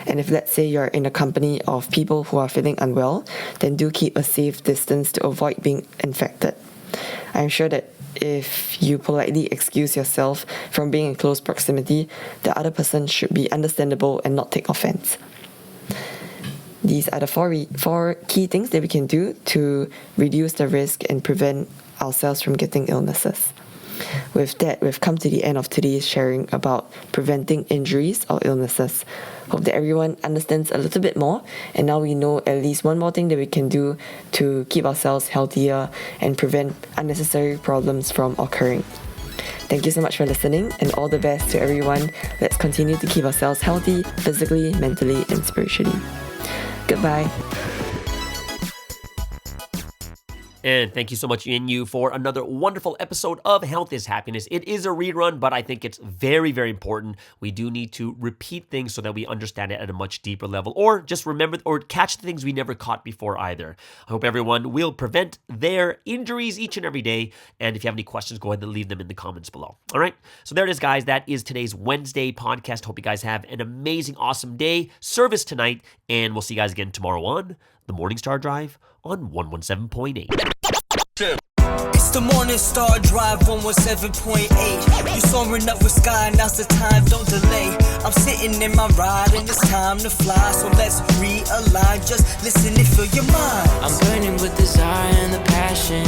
And if, let's say, you're in a company of people who are feeling unwell, then do keep a safe distance to avoid being infected. I'm sure that if you politely excuse yourself from being in close proximity, the other person should be understandable and not take offense. These are the four key things that we can do to reduce the risk and prevent ourselves from getting illnesses. With that, we've come to the end of today's sharing about preventing injuries or illnesses. Hope that everyone understands a little bit more, and now we know at least one more thing that we can do to keep ourselves healthier and prevent unnecessary problems from occurring. Thank you so much for listening, and all the best to everyone. Let's continue to keep ourselves healthy, physically, mentally, and spiritually. Goodbye. And thank you so much, Yin for another wonderful episode of Health is Happiness. It is a rerun, but I think it's very, very important. We do need to repeat things so that we understand it at a much deeper level, or just remember or catch the things we never caught before either. I hope everyone will prevent their injuries each and every day. And if you have any questions, go ahead and leave them in the comments below. All right. So there it is, guys. That is today's Wednesday podcast. Hope you guys have an amazing, awesome day. Service tonight. And we'll see you guys again tomorrow on the Morning Star Drive on 117.8. It's the Morning Star Drive 117.8. You soaring up with sky, now's the time, don't delay. I'm sitting in my ride and it's time to fly. So let's realign, just listen and feel your mind. I'm burning with desire and the passion.